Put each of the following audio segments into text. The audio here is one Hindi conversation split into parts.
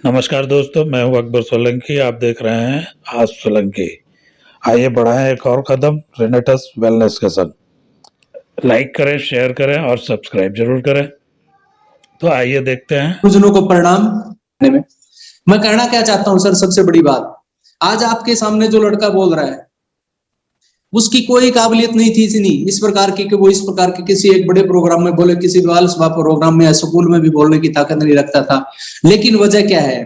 नमस्कार दोस्तों, मैं हूं अकबर सोलंकी। आप देख रहे हैं आज सोलंकी। आइए बढ़ाएं एक और कदम रेनेटस वेलनेस के संग। लाइक करें, शेयर करें और सब्सक्राइब जरूर करें। तो आइए देखते हैं। गुरुजनों को प्रणाम। मैं कहना क्या चाहता हूं सर, सबसे बड़ी बात, आज आपके सामने जो लड़का बोल रहा है उसकी कोई काबिलियत नहीं थी इतनी इस प्रकार की कि वो इस प्रकार के किसी एक बड़े प्रोग्राम में बोले, किसी बाल सभा प्रोग्राम में या स्कूल में भी बोलने की ताकत नहीं रखता था। लेकिन वजह क्या है?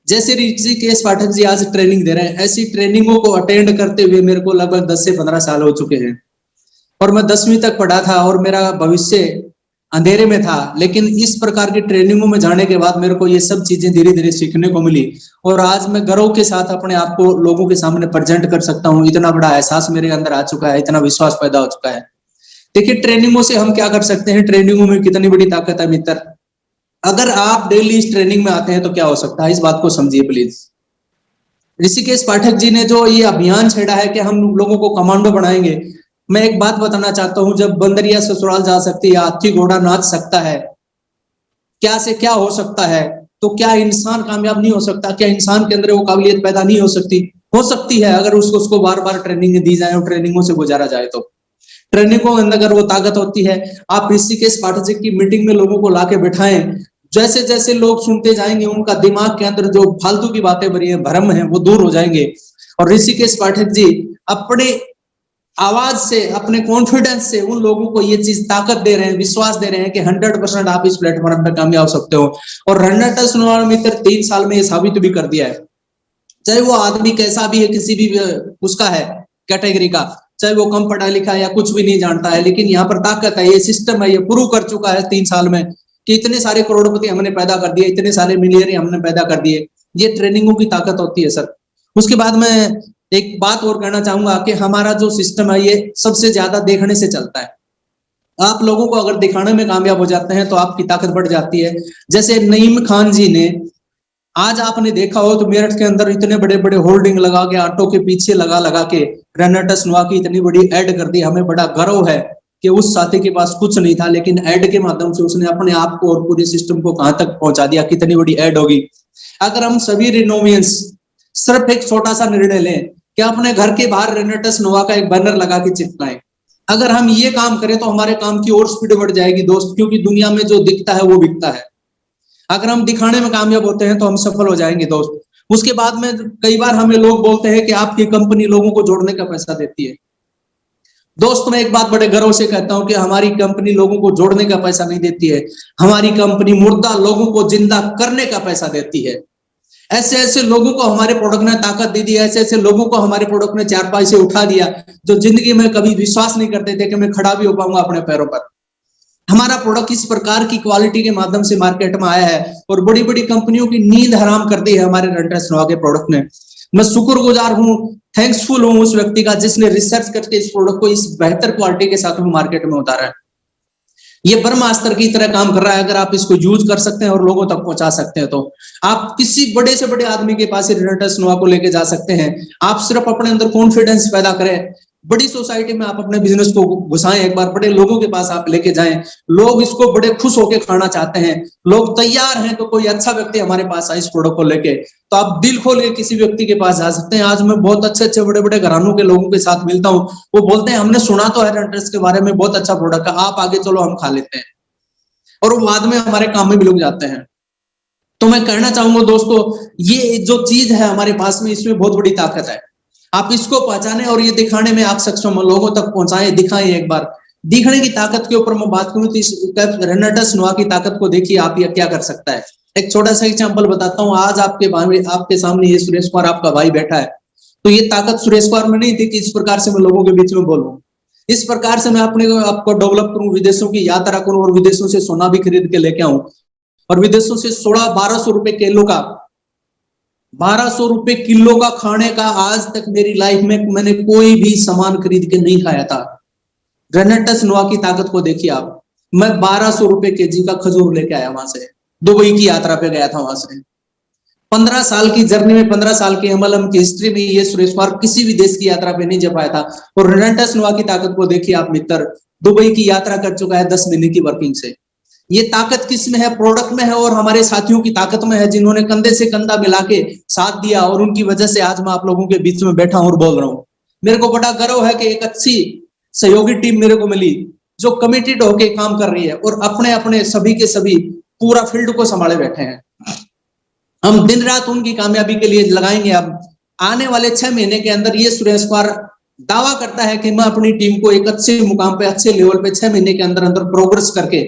जैसे ऋषिकेश पाठक जी आज ट्रेनिंग दे रहे हैं, ऐसी ट्रेनिंगों को अटेंड करते हुए मेरे को लगभग 10 से 15 साल हो चुके हैं और मैं 10वीं तक पढ़ा था और मेरा भविष्य अंधेरे में था। लेकिन इस प्रकार की ट्रेनिंगों में जाने के बाद मेरे को ये सब चीजें धीरे धीरे सीखने को मिली और आज मैं गर्व के साथ अपने आप को लोगों के सामने प्रेजेंट कर सकता हूँ। इतना बड़ा एहसास मेरे अंदर आ चुका है, इतना विश्वास पैदा हो चुका है। देखिए, ट्रेनिंगों से हम क्या कर सकते हैं, ट्रेनिंगों में कितनी बड़ी ताकत है मित्र। अगर आप डेली इस ट्रेनिंग में आते हैं तो क्या हो सकता है, इस बात को समझिए प्लीज। ऋषिकेश पाठक जी ने जो ये अभियान छेड़ा है कि हम लोगों को कमांडो बनाएंगे, मैं एक बात बताना चाहता हूं, जब बंदरिया ससुराल जा सकती है, हाथी घोड़ा नाच सकता है, क्या से क्या हो सकता है, तो क्या इंसान कामयाब नहीं हो सकता? क्या इंसान के अंदर वो काबिलियत पैदा नहीं हो सकती? हो सकती है, अगर उसको बार बार ट्रेनिंग दी जाए और ट्रेनिंगों से गुजारा जाए। तो ट्रेनिंगों के अंदर अगर वो ताकत होती है, आप ऋषिकेश पाठक जी की मीटिंग में लोगों को लाके बिठाएं, जैसे जैसे लोग सुनते जाएंगे उनका दिमाग के अंदर जो फालतू की बातें भरी है, भ्रम है, वो दूर हो जाएंगे। और ऋषिकेश पाठक जी अपने आवाज से, अपने कॉन्फिडेंस से उन लोगों को ये चीज ताकत दे रहे हैं, विश्वास दे रहे हैं कि 100% आप इस प्लेटफॉर्म पर कामयाब हो सकते हो। और रेनेटस मित्र 3 साल में ये साबित भी कर दिया है। चाहे वो आदमी कैसा भी है, किसी भी उसका है कैटेगरी का, चाहे वो कम पढ़ा लिखा है या कुछ भी नहीं जानता है, लेकिन यहाँ पर ताकत है, ये सिस्टम है, ये प्रूव कर चुका है 3 साल में कि इतने सारे करोड़पति हमने पैदा कर दिए, इतने सारे मिलियनर हमने पैदा कर दिए। ये ट्रेनिंगों की ताकत होती है सर। उसके बाद में एक बात और कहना चाहूंगा कि हमारा जो सिस्टम है ये सबसे ज्यादा देखने से चलता है। आप लोगों को अगर दिखाने में कामयाब हो जाते हैं तो आपकी ताकत बढ़ जाती है। जैसे नईम खान जी ने, आज आपने देखा हो तो मेरठ के अंदर इतने बड़े बड़े होल्डिंग लगा के, ऑटो के पीछे लगा लगा के रेनेटस नोआ की इतनी बड़ी ऐड कर दी। हमें बड़ा गर्व है कि उस साथी के पास कुछ नहीं था, लेकिन ऐड के माध्यम से उसने अपने आप को और पूरे सिस्टम को कहां तक पहुंचा दिया, कितनी बड़ी ऐड होगी। अगर हम सभी रिनोवियंस सिर्फ एक छोटा सा निर्णय लें कि अपने घर के बाहर रेनेटस नोआ का एक बैनर लगा के चिपकाएं, अगर हम ये काम करें तो हमारे काम की और स्पीड बढ़ जाएगी दोस्त, क्योंकि दुनिया में जो दिखता है वो बिकता है। अगर हम दिखाने में कामयाब होते हैं तो हम सफल हो जाएंगे दोस्त। उसके बाद में कई बार हमें लोग बोलते हैं कि आपकी कंपनी लोगों को जोड़ने का पैसा देती है। दोस्त, मैं एक बात बड़े गर्व से कहता हूं कि हमारी कंपनी लोगों को जोड़ने का पैसा नहीं देती है, हमारी कंपनी मुर्दा लोगों को जिंदा करने का पैसा देती है। ऐसे ऐसे लोगों को हमारे प्रोडक्ट ने ताकत दे दी, ऐसे ऐसे लोगों को हमारे प्रोडक्ट ने 4 पैसे उठा दिया जो जिंदगी में कभी विश्वास नहीं करते थे कि मैं खड़ा भी हो पाऊंगा अपने पैरों पर। हमारा प्रोडक्ट इस प्रकार की क्वालिटी के माध्यम से मार्केट में आया है और बड़ी बड़ी कंपनियों की नींद हराम कर दी है हमारे रेनेटस नोआ के प्रोडक्ट ने। मैं शुक्रगुजार हूं, थैंक्सफुल हूं उस व्यक्ति का जिसने रिसर्च करके इस प्रोडक्ट को इस बेहतर क्वालिटी के साथ में मार्केट में उतारा है। ये ब्रह्मास्त्र की तरह काम कर रहा है। अगर आप इसको यूज कर सकते हैं और लोगों तक पहुंचा सकते हैं तो आप किसी बड़े से बड़े आदमी के पास रेनेटस नोआ को लेके जा सकते हैं। आप सिर्फ अपने अंदर कॉन्फिडेंस पैदा करें, बड़ी सोसाइटी में आप अपने बिजनेस को घुसाएं, एक बार बड़े लोगों के पास आप लेके जाएं, लोग इसको बड़े खुश होकर खाना चाहते हैं, लोग तैयार हैं कि कोई अच्छा व्यक्ति हमारे पास आए इस प्रोडक्ट को लेके, तो आप दिल खोल के किसी व्यक्ति के पास जा सकते हैं। आज मैं बहुत अच्छे अच्छे बड़े बड़े घरानों के लोगों के साथ मिलता हूँ, वो बोलते हैं हमने सुना तो है रेनेटस के बारे में, बहुत अच्छा प्रोडक्ट है, आप आगे चलो हम खा लेते हैं, और वो बाद में हमारे काम में भी लग जाते हैं। तो मैं कहना चाहूंगा दोस्तों, ये जो चीज है हमारे पास में, इसमें बहुत बड़ी ताकत है। आप इसको पहचाने और ये दिखाने में आप सक्षम हो, लोगों तक पहुंचाएं, दिखाएं। एक बार दिखने की ताकत के ऊपर मैं बात करूं तो रेनेटस नोआ की ताकत को देखिए आप, ये क्या कर सकता है। एक छोटा सा एग्जांपल बताता हूं। आज आपके सामने ये सुरेश कुमार आपका भाई बैठा है, तो ये ताकत सुरेश कुमार में नहीं थी कि इस प्रकार से मैं लोगों के बीच में बोलूं, इस प्रकार से मैं अपने आपको डेवलप करूं, विदेशों की यात्रा करूं और विदेशों से सोना भी खरीद के लेके आऊं, और विदेशों से 1200 रुपए किलो का, 1200 रुपए किलो का खाने का आज तक मेरी लाइफ में मैंने कोई भी सामान खरीद के नहीं खाया था। रेनेटस नोआ की ताकत को देखिए आप। मैं 1200 रुपए केजी का खजूर लेके आया वहां से, दुबई की यात्रा पे गया था वहां से। 15 साल की जर्नी में, 15 साल के अमल की हिस्ट्री में ये सुरेश कुमार किसी भी देश की यात्रा पे नहीं जा पाया था। और रेनेटस नोआ की ताकत को देखिए आप मित्र, दुबई की यात्रा कर चुका है 10 महीने की वर्किंग से। ये ताकत किस में है? प्रोडक्ट में है और हमारे साथियों की ताकत में है, जिन्होंने कंधे से कंधा मिला के साथ दिया, और उनकी वजह से आज मैं आप लोगों के बीच में बैठा हूं और बोल रहा हूं। मेरे को बड़ा गर्व है कि एक अच्छी सहयोगी टीम मेरे को मिली जो कमिटेड होके काम कर रही है और अपने अपने सभी के सभी पूरा फील्ड को संभाले बैठे हैं। हम दिन रात उनकी कामयाबी के लिए लगाएंगे। अब आने वाले 6 महीने के अंदर ये सुरेश कुमार दावा करता है कि मैं अपनी टीम को एक अच्छे मुकाम पे, अच्छे लेवल पे 6 महीने के अंदर अंदर प्रोग्रेस करके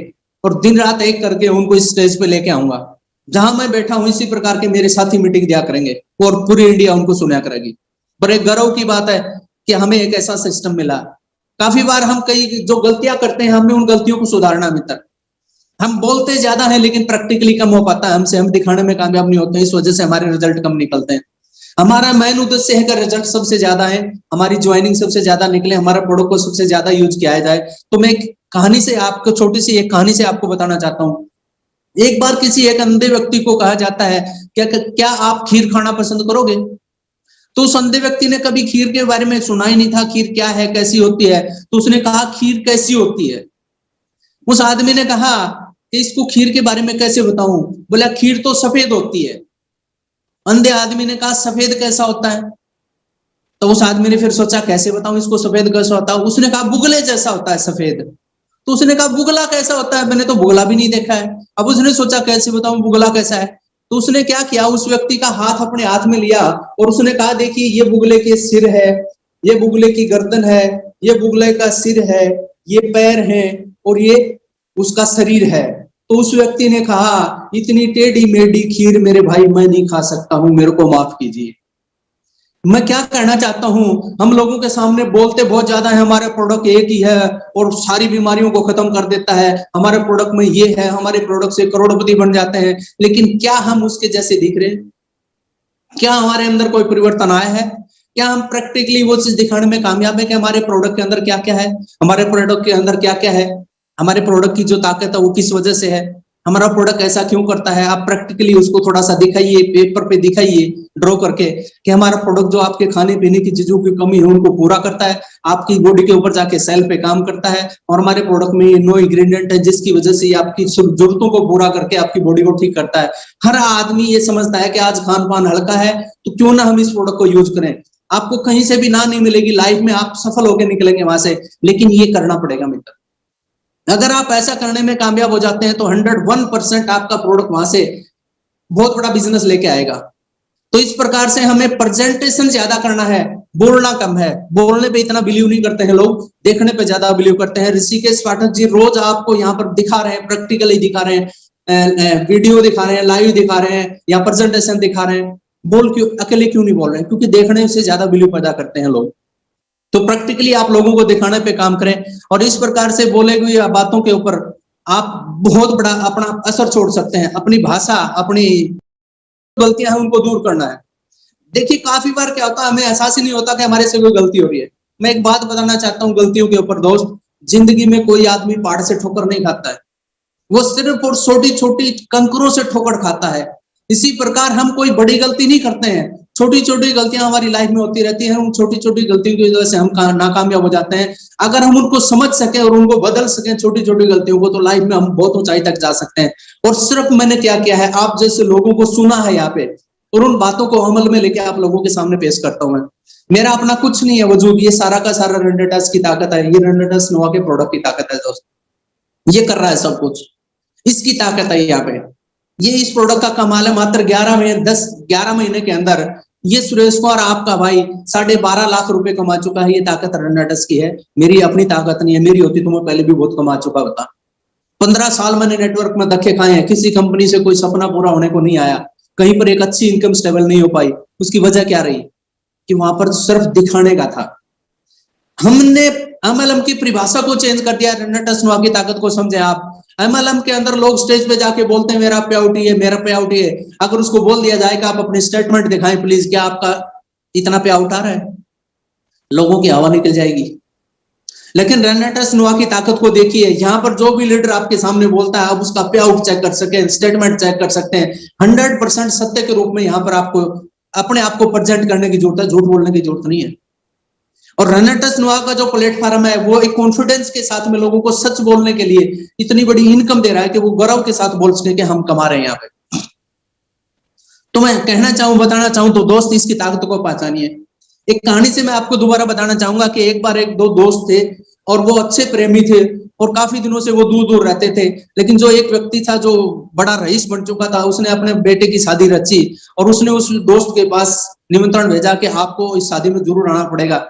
और दिन रात एक करके उनको इस स्टेज पे लेके आऊंगा। जहां मैं बैठा हूं इसी प्रकार के मेरे साथी मीटिंग दिया करेंगे और पूरी इंडिया उनको सुना करेगी। बड़े गर्व की बात है कि हमें एक ऐसा सिस्टम मिला। काफी बार हम कई जो गलतियां करते हैं, हमें उन गलतियों को सुधारना मित्र। हम बोलते ज्यादा है लेकिन प्रैक्टिकली कम हो पाता है हमसे, हम दिखाने में कामयाब नहीं होते, इस वजह से हमारे रिजल्ट कम निकलते हैं। हमारा मेन उद्देश्य है कि रिजल्ट सबसे ज्यादा है, हमारी ज्वाइनिंग सबसे ज्यादा निकले, हमारा प्रोडक्ट को सबसे ज्यादा यूज किया जाए। तो मैं कहानी से आपको, छोटी सी एक कहानी से आपको बताना चाहता हूँ। एक बार किसी एक अंधे व्यक्ति को कहा जाता है क्या आप खीर खाना पसंद करोगे? तो उस अंधे व्यक्ति ने कभी खीर के बारे में सुना ही नहीं था, खीर क्या है, कैसी होती है। तो उसने कहा खीर कैसी होती है? उस आदमी ने कहा कि इसको खीर के बारे में कैसे बताऊं? बोला खीर तो सफेद होती है। अंधे आदमी ने कहा सफेद कैसा होता है? तो उस आदमी ने फिर सोचा कैसे बताऊं इसको सफेद कैसा होता है? उसने कहा बुगले जैसा होता है सफेद। तो उसने कहा बुगला कैसा होता है? मैंने तो बुगला भी नहीं देखा है। अब उसने सोचा कैसे बताऊं बुगला कैसा है? तो उसने क्या किया, उस व्यक्ति का हाथ अपने हाथ में लिया और उसने कहा देखिए ये बुगले के सिर है, ये बुगले की गर्दन है, ये बुगले का सिर है, ये पैर है और ये उसका शरीर है। तो उस व्यक्ति ने कहा इतनी टेढ़ी मेढ़ी खीर मेरे भाई मैं नहीं खा सकता हूं, मेरे को माफ कीजिए। मैं क्या कहना चाहता हूं, हम लोगों के सामने बोलते बहुत ज्यादा है, हमारा प्रोडक्ट एक ही है और सारी बीमारियों को खत्म कर देता है, हमारे प्रोडक्ट में ये है, हमारे प्रोडक्ट से करोड़पति बन जाते हैं। लेकिन क्या हम उसके जैसे दिख रहे हैं? क्या हमारे अंदर कोई परिवर्तन आया है? क्या हम प्रैक्टिकली वो चीज दिखाने में कामयाब है कि हमारे प्रोडक्ट के अंदर क्या क्या है, हमारे प्रोडक्ट के अंदर क्या क्या है, हमारे प्रोडक्ट की जो ताकत है वो किस वजह से है, हमारा प्रोडक्ट ऐसा क्यों करता है? आप प्रैक्टिकली उसको थोड़ा सा दिखाइए, पेपर पे दिखाइए ड्रॉ करके कि हमारा प्रोडक्ट जो आपके खाने पीने की चीजों की कमी है उनको पूरा करता है, आपकी बॉडी के ऊपर जाके सेल पे काम करता है और हमारे प्रोडक्ट में ये नो इंग्रेडिएंट है जिसकी वजह से ये आपकी जरूरतों को पूरा करके आपकी बॉडी को ठीक करता है। हर आदमी ये समझता है कि आज खान पान हल्का है तो क्यों ना हम इस प्रोडक्ट को यूज करें। आपको कहीं से भी ना नहीं मिलेगी लाइफ में, आप सफल होकर निकलेंगे वहां से, लेकिन ये करना पड़ेगा मित्र। अगर आप ऐसा करने में कामयाब हो जाते हैं तो 101% आपका प्रोडक्ट वहां से बहुत बड़ा बिजनेस लेके आएगा। तो इस प्रकार से हमें प्रेजेंटेशन ज्यादा करना है, बोलना कम है। बोलने पे इतना बिलीव नहीं करते हैं लोग, देखने पे ज्यादा बिलीव करते हैं। ऋषिकेश पाठक जी रोज आपको यहाँ पर दिखा रहे हैं, प्रैक्टिकली दिखा रहे हैं, वीडियो दिखा रहे हैं, लाइव दिखा रहे हैं या प्रेजेंटेशन दिखा रहे हैं। बोल क्यों अकेले क्यों नहीं बोल रहे हैं? क्योंकि देखने से ज्यादा बिलीव पैदा करते हैं लोग। तो प्रैक्टिकली आप लोगों को दिखाने पे काम करें और इस प्रकार से बोले हुए बातों के ऊपर आप बहुत बड़ा अपना असर छोड़ सकते हैं। अपनी भाषा, अपनी गलतियां हैं उनको दूर करना है। देखिए काफी बार क्या होता है, हमें एहसास ही नहीं होता कि हमारे से कोई गलती हो रही है। मैं एक बात बताना चाहता हूँ गलतियों के ऊपर दोस्त, जिंदगी में कोई आदमी पहाड़ से ठोकर नहीं खाता है, वो सिर्फ और छोटी छोटी कंकरों से ठोकर खाता है। इसी प्रकार हम कोई बड़ी गलती नहीं करते हैं, छोटी छोटी गलतियां हमारी लाइफ में होती रहती हैं। उन छोटी छोटी गलतियों की वजह से हम नाकामयाब हो जाते हैं। अगर हम उनको समझ सके और उनको बदल सके छोटी छोटी गलतियों को, तो लाइफ में हम बहुत ऊंचाई तक जा सकते हैं। और सिर्फ मैंने क्या किया है, आप जैसे लोगों को सुना है यहाँ पे और उन बातों को अमल में लेके आप लोगों के सामने पेश करता हूँ। मेरा अपना कुछ नहीं है वजूद, ये सारा का सारा रेंडेटस की ताकत है, ये रेंडेटस नोवा के प्रोडक्ट की ताकत है दोस्त। ये कर रहा है सब कुछ, इसकी ताकत है यहाँ पे। ये इस प्रोडक्ट का कमाल है, मात्र 11 महीने के अंदर ये सुरेश कुमार आपका भाई 12.5 लाख रुपए कमा चुका है। ये ताकत रेंडेटस की है, मेरी अपनी ताकत नहीं है। मेरी होती तो मैं पहले भी बहुत कमा चुका होता। 15 साल मैंने नेटवर्क में धक्के खाए हैं, किसी कंपनी से कोई सपना पूरा होने को नहीं आया, कहीं पर एक अच्छी इनकम स्टेबल नहीं हो पाई। उसकी वजह क्या रही कि वहां पर सिर्फ दिखाने का था। हमने एमएलएम की परिभाषा को चेंज कर दिया, रेंडेटस नोवा की ताकत को समझे आप। एमएलएम के अंदर लोग स्टेज पे जाके बोलते हैं मेरा पे आउट ही है, मेरा पे आउट ही है। अगर उसको बोल दिया जाए कि आप अपने स्टेटमेंट दिखाएं प्लीज, क्या आपका इतना पे आउट आ रहा है, लोगों की हवा निकल जाएगी। लेकिन रेंडेटस नोवा की ताकत को देखिए, यहाँ पर जो भी लीडर आपके सामने बोलता है आप उसका पे आउट चेक कर सके, स्टेटमेंट चेक कर सकते हैं। 100% सत्य के रूप में यहाँ पर आपको अपने आप को प्रेजेंट करने की जरूरत है, झूठ बोलने की जरूरत नहीं है। और रनटस नुआ का जो प्लेटफॉर्म है वो एक कॉन्फिडेंस के साथ में लोगों को सच बोलने के लिए इतनी बड़ी इनकम दे रहा है कि वो गौरव के साथ बोल सके कि हम कमा रहे हैं यहाँ पे। तो मैं कहना चाहूं, बताना चाहूं तो दोस्त इसकी ताकत को पहचानिए। एक कहानी से मैं आपको दोबारा बताना चाहूंगा कि एक बार एक दो दोस्त थे और वो अच्छे प्रेमी थे और काफी दिनों से वो दूर दूर रहते थे, लेकिन जो एक व्यक्ति था जो बड़ा रईस बन चुका था, उसने अपने बेटे की शादी रची और उसने उस दोस्त के पास निमंत्रण भेजा कि आपको इस शादी में जरूर आना पड़ेगा।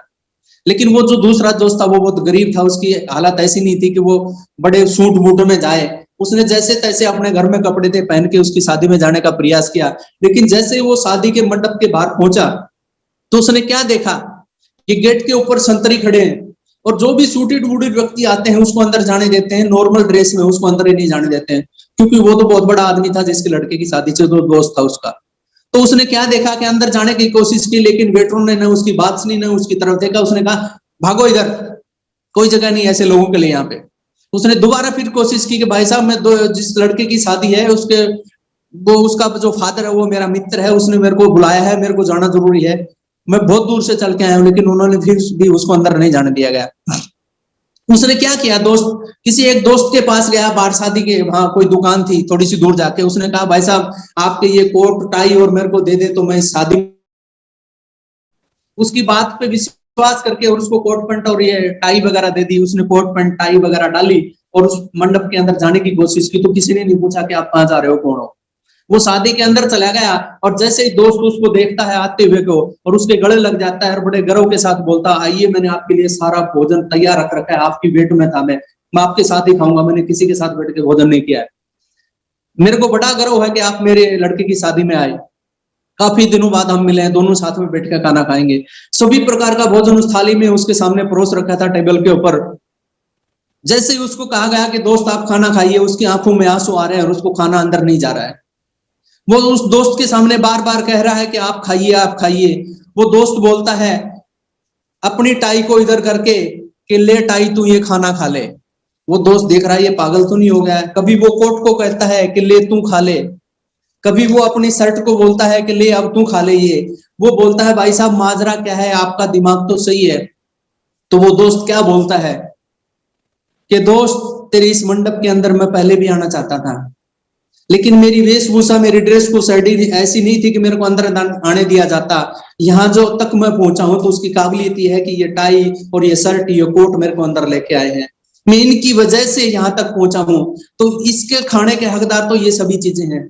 लेकिन वो जो दूसरा दोस्त था वो बहुत गरीब था, उसकी हालत ऐसी नहीं थी कि वो बड़े सूट बूट में जाए। उसने जैसे तैसे अपने घर में कपड़े थे पहन के उसकी शादी में जाने का प्रयास किया, लेकिन जैसे वो शादी के मंडप के बाहर पहुंचा तो उसने क्या देखा कि गेट के ऊपर संतरी खड़े हैं और जो भी सूटेड वूटेड व्यक्ति आते हैं उसको अंदर जाने देते हैं, नॉर्मल ड्रेस में उसको अंदर ही नहीं जाने देते हैं, क्योंकि वो तो बहुत बड़ा आदमी था जिसके लड़के की शादी से दोस्त था उसका। तो उसने क्या देखा कि अंदर जाने की कोशिश की, लेकिन वेटरों ने ना उसकी बात सुनी ना उसकी तरफ देखा। उसने कहा भागो इधर, कोई जगह नहीं ऐसे लोगों के लिए यहाँ पे। उसने दोबारा फिर कोशिश की कि भाई साहब मैं जिस लड़के की शादी है उसका जो फादर है वो मेरा मित्र है, उसने मेरे को बुलाया है, मेरे को जाना जरूरी है, मैं बहुत दूर से चल के आया हूँ, लेकिन उन्होंने फिर भी उसको अंदर नहीं जाने दिया गया। उसने क्या किया, किसी एक दोस्त के पास गया बाहर, शादी के वहां कोई दुकान थी थोड़ी सी दूर जाके, उसने कहा भाई साहब आपके ये कोट टाई और मेरे को दे दे तो मैं इस शादी। उसकी बात पे विश्वास करके और उसको कोट पैंट और ये टाई वगैरह दे दी। उसने कोट पैंट टाई वगैरह डाली और उस मंडप के अंदर जाने की कोशिश की, तो किसी ने नहीं पूछा कि आप कहाँ जा रहे हो, कौन हो। वो शादी के अंदर चला गया और जैसे ही दोस्त उसको देखता है आते हुए को और उसके गले लग जाता है और बड़े गर्व के साथ बोलता है आइए मैंने आपके लिए सारा भोजन तैयार रख रखा है, आपकी वेट में था, मैं आपके साथ ही खाऊंगा, मैंने किसी के साथ बैठ के भोजन नहीं किया है, मेरे को बड़ा गर्व है कि आप मेरे लड़के की शादी में आए, काफी दिनों बाद हम मिले हैं, दोनों साथ में बैठ कर खाना खाएंगे। सभी प्रकार का भोजन उस थाली में उसके सामने परोस रखा था टेबल के ऊपर। जैसे ही उसको कहा गया कि दोस्त आप खाना खाइए, उसकी आंखों में आंसू आ रहे हैं और उसको खाना अंदर नहीं जा रहा है। वो उस दोस्त के सामने बार बार कह रहा है कि आप खाइए आप खाइए। वो दोस्त बोलता है अपनी टाई को इधर करके कि ले टाई तू ये खाना खा ले। वो दोस्त देख रहा है ये पागल तो नहीं हो गया है। कभी वो कोट को कहता है कि ले तू खा ले, कभी वो अपनी शर्ट को बोलता है कि ले अब तू खा ले ये। वो बोलता है भाई साहब माजरा क्या है, आपका दिमाग तो सही है। तो वो दोस्त क्या बोलता है कि दोस्त तेरे इस मंडप के अंदर मैं पहले भी आना चाहता था, लेकिन मेरी वेशभूषा मेरी ड्रेस को ऐसी नहीं थी कि मेरे को अंदर आने दिया जाता। यहाँ जो तक मैं पहुंचा हूं तो उसकी काबिलियत ये है कि ये टाई और ये शर्ट ये कोट मेरे को अंदर लेके आए हैं, मैं इनकी वजह से यहाँ तक पहुंचा हूं, तो इसके खाने के हकदार तो ये सभी चीजें हैं।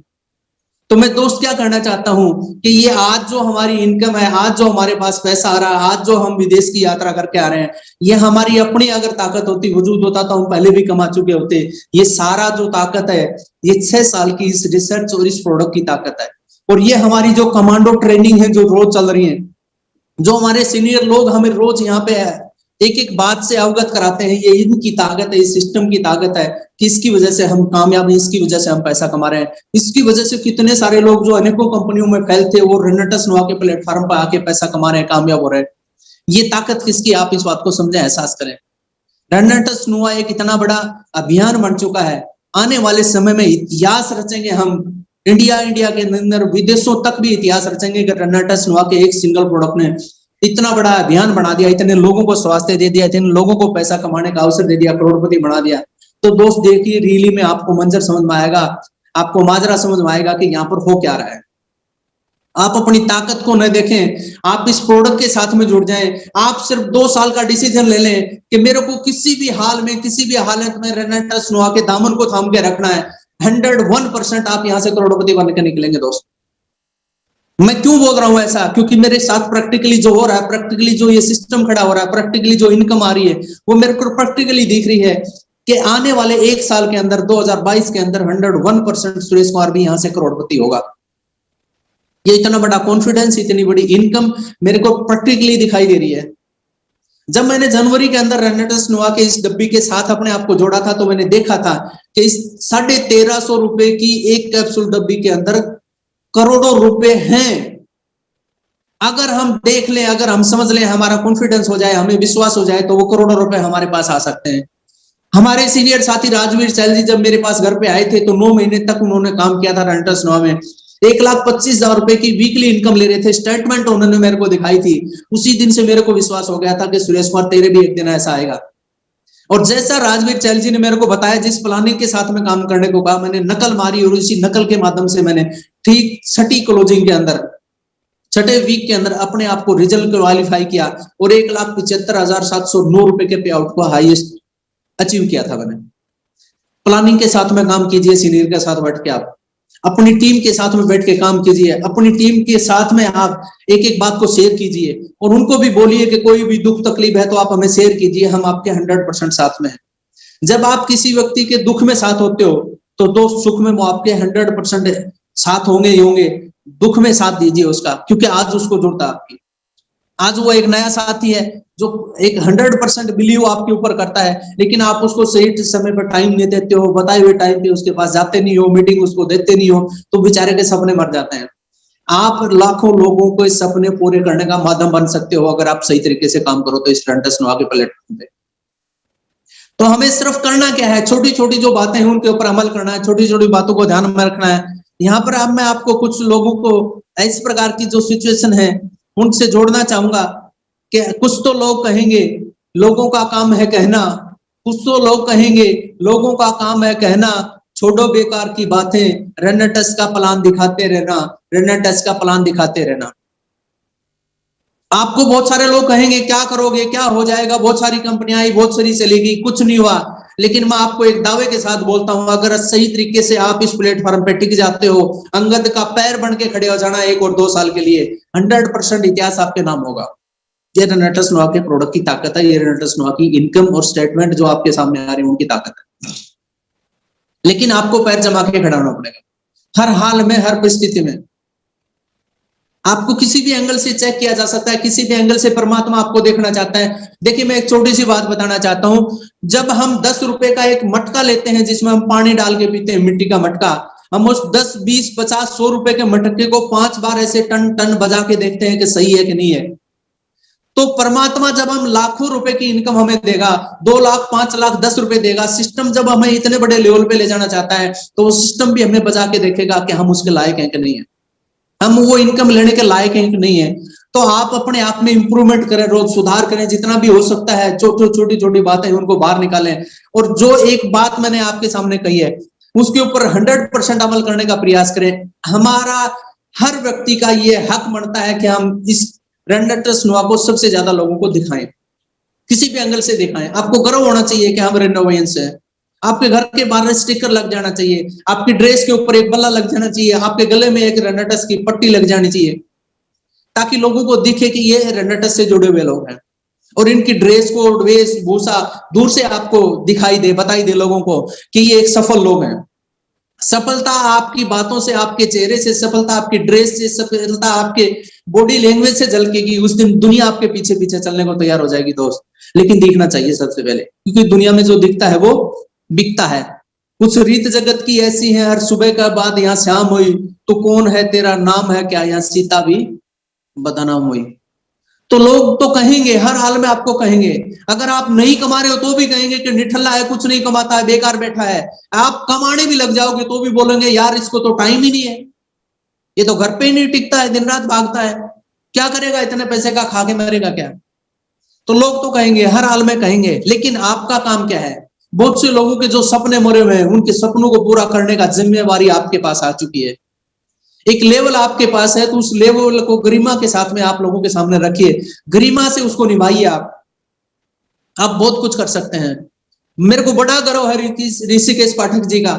तो मैं दोस्त क्या करना चाहता हूं कि ये आज जो हमारी इनकम है, आज जो हमारे पास पैसा आ रहा है, आज जो हम विदेश की यात्रा करके आ रहे हैं, ये हमारी अपनी अगर ताकत होती, वजूद होता तो हम पहले भी कमा चुके होते। ये सारा जो ताकत है ये 6 साल की इस रिसर्च और इस प्रोडक्ट की ताकत है। और ये हमारी जो कमांडो ट्रेनिंग है जो रोज चल रही है, जो हमारे सीनियर लोग हमें रोज यहाँ पे एक एक बात से अवगत कराते हैं, ये इनकी ताकत है, इस सिस्टम की ताकत है कि इसकी वजह से हम कामयाब हैं, इसकी वजह से हम पैसा कमा रहे हैं, इसकी वजह से कितने सारे लोग जो अनेकों कंपनियों में फैलते वो रेनेटस नुआ के प्लेटफॉर्म पर आके पैसा कमा रहे हैं, कामयाब हो रहे हैं। ये ताकत किसकी, आप इस बात को समझें, एहसास करें। रेनेटस नुआ एक इतना बड़ा अभियान बन चुका है, आने वाले समय में इतिहास रचेंगे हम, इंडिया के अंदर विदेशों तक भी इतिहास रचेंगे कि रेनेटस नुआ के एक सिंगल प्रोडक्ट ने इतना बड़ा अभियान बना दिया, इतने लोगों को स्वास्थ्य दे दिया, इतने लोगों को पैसा कमाने का अवसर दे दिया, करोड़पति बना दिया। तो दोस्त देखिए रियली में आपको मंजर समझ में आएगा, आपको माजरा समझ में आएगा कि यहाँ पर हो क्या रहा है। आप अपनी ताकत को न देखें, आप इस प्रोडक्ट के साथ में जुड़ जाएं। आप सिर्फ 2 साल का डिसीजन ले लें कि मेरे को किसी भी हाल में किसी भी हालत में रेनेटस नुआ के दामन को थाम के रखना है। 101% आप यहाँ से करोड़पति बन के निकलेंगे दोस्त। मैं क्यों बोल रहा हूं ऐसा, क्योंकि मेरे साथ प्रैक्टिकली जो हो रहा है, प्रैक्टिकली जो ये सिस्टम खड़ा हो रहा है, प्रैक्टिकली जो इनकम आ रही है वो मेरे को प्रैक्टिकली दिख रही है कि आने वाले 1 साल के अंदर 2022 के अंदर 101% सुरेश कुमार भी यहाँ से करोड़पति होगा। ये इतना बड़ा कॉन्फिडेंस, इतनी बड़ी इनकम मेरे को प्रैक्टिकली दिखाई दे रही है। जब मैंने जनवरी के अंदर रेनेटस नुआ के इस डब्बी के साथ अपने आप को जोड़ा था तो मैंने देखा था कि इस 1350 रुपए की एक कैप्सूल डब्बी के अंदर करोड़ों रुपए हैं। अगर हम देख लें, अगर हम समझ लें, हमारा कॉन्फिडेंस हो जाए, हमें विश्वास हो जाए तो वो करोड़ों रुपए हमारे पास आ सकते हैं। हमारे सीनियर साथी राजवीर चैल जी जब मेरे पास घर पे आए थे तो 9 महीने तक उन्होंने काम किया था रेनेटस नुआ में। 1,25,000 रुपए की वीकली इनकम ले रहे थे। स्टेटमेंट उन्होंने मेरे को दिखाई थी। उसी दिन से मेरे को विश्वास हो गया था कि सुरेश कुमार तेरे भी एक दिन ऐसा आएगा। और जैसा राजवीर चहल जी ने मेरे को बताया, जिस प्लानिंग के साथ में काम करने को कहा, मैंने नकल मारी और इसी नकल के माध्यम से मैंने ठीक छठी क्लोजिंग के अंदर, छठे वीक के अंदर अपने आप को रिजल्ट क्वालिफाई किया और 1,75,709 रुपए के पे आउट को हाईएस्ट अचीव किया था मैंने। प्लानिंग के साथ में काम कीजिए, सीनियर के साथ बैठ के आप अपनी टीम के साथ में बैठ के काम कीजिए, अपनी टीम के साथ में आप एक एक बात को शेयर कीजिए और उनको भी बोलिए कि कोई भी दुख तकलीफ है तो आप हमें शेयर कीजिए, हम आपके 100% साथ में हैं। जब आप किसी व्यक्ति के दुख में साथ होते हो तो दोस्त सुख में वो आपके 100% साथ होंगे ही होंगे। दुख में साथ दीजिए उसका, क्योंकि आज उसको जुड़ता आपकी, आज वो एक नया साथी है जो एक 100% बिलीव आपके ऊपर करता है, लेकिन आप उसको सही समय पर टाइम नहीं देते हो, बताए हुए टाइम पे उसके पास जाते नहीं हो, मीटिंग उसको देते नहीं हो, तो बेचारे के सपने मर जाते हैं। आप लाखों लोगों को इस सपने पूरे करने का माध्यम बन सकते हो अगर आप सही तरीके से काम करो तो इस रेनेटेस नोवा के प्लेटफॉर्म पे। तो हमें सिर्फ करना क्या है, छोटी छोटी जो बातें हैं उनके ऊपर अमल करना है, छोटी छोटी बातों को ध्यान में रखना है। यहाँ पर अब मैं आपको कुछ लोगों को इस प्रकार की जो सिचुएशन है उनसे जोड़ना चाहूंगा कि कुछ तो लोग कहेंगे लोगों का काम है कहना, कुछ तो लोग कहेंगे लोगों का काम है कहना, छोड़ो बेकार की बातें, रेनेटेस का प्लान दिखाते रहना, रेनेटेस का प्लान दिखाते रहना। आपको बहुत सारे लोग कहेंगे क्या करोगे, क्या हो जाएगा, बहुत सारी कंपनियां आई, बहुत सारी चलेगी, कुछ नहीं हुआ। लेकिन मैं आपको एक दावे के साथ बोलता हूं, अगर सही तरीके से आप इस प्लेटफॉर्म पे टिक जाते हो, अंगद का पैर बन के खड़े हो जाना 1 और 2 साल के लिए, 100% इतिहास आपके नाम होगा। ये रेनेटेस नोवा के प्रोडक्ट की ताकत है, ये रेनेटेस नोवा की इनकम और स्टेटमेंट जो आपके सामने आ रही है उनकी ताकत है। लेकिन आपको पैर जमा के खड़ा होना पड़ेगा हर हाल में, हर परिस्थिति में। आपको किसी भी एंगल से चेक किया जा सकता है, किसी भी एंगल से परमात्मा आपको देखना चाहता है। देखिए मैं एक छोटी सी बात बताना चाहता हूं, जब हम 10 रुपए का एक मटका लेते हैं जिसमें हम पानी डाल के पीते हैं, मिट्टी का मटका, हम उस 10, 20, 50, 100 रुपए के मटके को 5 बार ऐसे टन टन बजा के देखते हैं कि सही है कि नहीं है। तो परमात्मा जब हम लाखों रुपए की इनकम हमें देगा, 2 लाख, 5 लाख, 10 रुपए देगा, सिस्टम जब हमें इतने बड़े लेवल पे ले जाना चाहता है तो वो सिस्टम भी हमें बजा के देखेगा कि हम उसके लायक हैं कि नहीं है, हम वो इनकम लेने के लायक हैं कि नहीं है। तो आप अपने आप में इंप्रूवमेंट करें, रोज सुधार करें, जितना भी हो सकता है, छोटी छोटी बातें उनको बाहर निकालें। और जो एक बात मैंने आपके सामने कही है उसके ऊपर 100% अमल करने का प्रयास करें। हमारा हर व्यक्ति का ये हक बनता है कि हम इस रेनेटेस नोवा को सबसे ज्यादा लोगों को दिखाएं, किसी भी एंगल से दिखाएं। आपको गर्व होना चाहिए कि हम रेनोवेंस है। आपके घर के बाहर स्टिकर लग जाना चाहिए, आपकी ड्रेस के ऊपर एक बल्ला लग जाना चाहिए, आपके गले में एक रेनेटेस की पट्टी लग जानी चाहिए, ताकि लोगों को दिखे कि ये रेनेटेस से जुड़े हुए लोग हैं। और इनकी ड्रेस कोड, वेशभूषा दूर से आपको दिखाई दे, बताई दे लोगों को कि ये एक सफल लोग हैं। सफलता आपकी बातों से, आपके चेहरे से, सफलता आपकी ड्रेस से, सफलता आपके बॉडी लैंग्वेज से झलकेगी। उस दिन दुनिया आपके पीछे पीछे चलने को तैयार हो जाएगी दोस्त। लेकिन दिखना चाहिए सबसे पहले, क्योंकि दुनिया में जो दिखता है वो बिकता है। कुछ रीत जगत की ऐसी है, हर सुबह का बाद यहाँ शाम हुई, तो कौन है तेरा नाम है क्या, यहाँ सीता भी बदनाम हुई। तो लोग तो कहेंगे, हर हाल में आपको कहेंगे। अगर आप नहीं कमा रहे हो तो भी कहेंगे कि निठल्ला है, कुछ नहीं कमाता है, बेकार बैठा है। आप कमाने भी लग जाओगे तो भी बोलेंगे यार इसको तो टाइम ही नहीं है, ये तो घर पे ही नहीं टिकता है, दिन रात भागता है, क्या करेगा, इतने पैसे का खा के मरेगा क्या। तो लोग तो कहेंगे, हर हाल में कहेंगे। लेकिन आपका काम क्या है? बहुत से लोगों के जो सपने मरे हुए हैं उनके सपनों को पूरा करने का जिम्मेवारी आपके पास आ चुकी है। एक लेवल आपके पास है तो उस लेवल को गरिमा के साथ में आप लोगों के सामने रखिए, गरिमा से उसको निभाइए। आप बहुत कुछ कर सकते हैं। मेरे को बड़ा गर्व है ऋषिकेश पाठक जी का,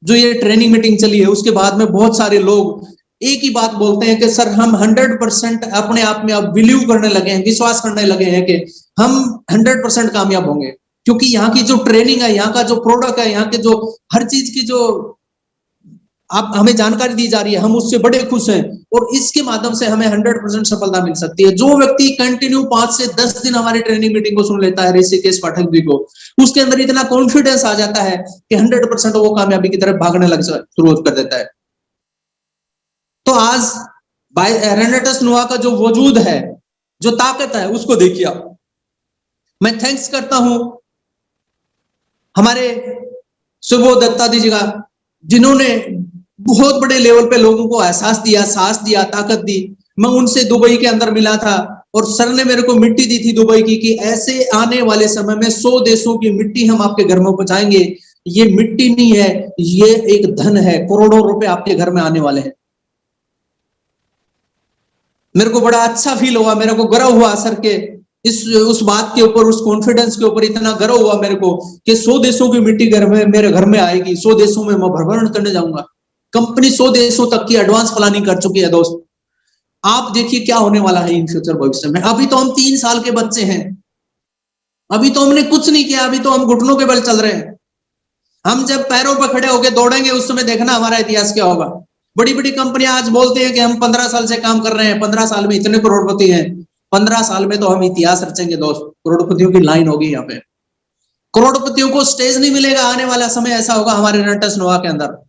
जो ये ट्रेनिंग मीटिंग चली है उसके बाद में बहुत सारे लोग एक ही बात बोलते हैं कि सर हम 100% अपने आप में अब बिलीव करने लगे हैं, विश्वास करने लगे हैं कि हम 100% कामयाब होंगे। क्योंकि यहाँ की जो ट्रेनिंग है, यहाँ का जो प्रोडक्ट है, यहाँ के जो हर चीज की जो आप हमें जानकारी दी जा रही है, हम उससे बड़े खुश हैं। और इसके माध्यम से हमें 100% सफलता मिल सकती है। जो व्यक्ति कंटिन्यू 5 से 10 दिन हमारी ट्रेनिंग मीटिंग को सुन लेता है ऋषिकेश पाठक जी को, उसके अंदर इतना कॉन्फिडेंस आ जाता है कि 100% वो कामयाबी की तरफ भागने लग शुरू कर देता है। तो आज रेनेटेस नोवा का जो वजूद है, जो ताकत है, उसको देखिए आप। मैं थैंक्स करता हूं हमारे सुबोध दत्ता जी का, जिन्होंने बहुत बड़े लेवल पे लोगों को एहसास दिया, साहस दिया, ताकत दी। मैं उनसे दुबई के अंदर मिला था और सर ने मेरे को मिट्टी दी थी दुबई की कि ऐसे आने वाले समय में 100 देशों की मिट्टी हम आपके घर में पहुंचाएंगे। ये मिट्टी नहीं है, ये एक धन है, करोड़ों रुपए आपके घर में आने वाले हैं। मेरे को बड़ा अच्छा फील हुआ, मेरे को गर्व हुआ सर के इस उस बात के ऊपर, उस कॉन्फिडेंस के ऊपर इतना गर्व हुआ मेरे को कि 100 देशों की मिट्टी घर में मेरे घर में आएगी, 100 देशों में मैं भ्रमण करने जाऊंगा। कंपनी 100 देशों तक की एडवांस प्लानिंग कर चुकी है दोस्त। आप देखिए क्या होने वाला है इन फ्यूचर भविष्य में। अभी तो हम 3 साल के बच्चे हैं, अभी तो हमने कुछ नहीं किया, अभी तो हम घुटनों के बल चल रहे हैं। हम जब पैरों पर खड़े होकर दौड़ेंगे उस समय देखना हमारा इतिहास क्या होगा। बड़ी बड़ी कंपनियां आज बोलते हैं कि हम 15 साल से काम कर रहे हैं, 15 साल में इतने करोड़पति हैं। 15 साल में तो हम इतिहास रचेंगे दोस्त, करोड़पतियों की लाइन होगी यहाँ पे। करोड़पतियों को स्टेज नहीं मिलेगा, आने वाला समय ऐसा होगा हमारे रेनेटेस नोवा के अंदर।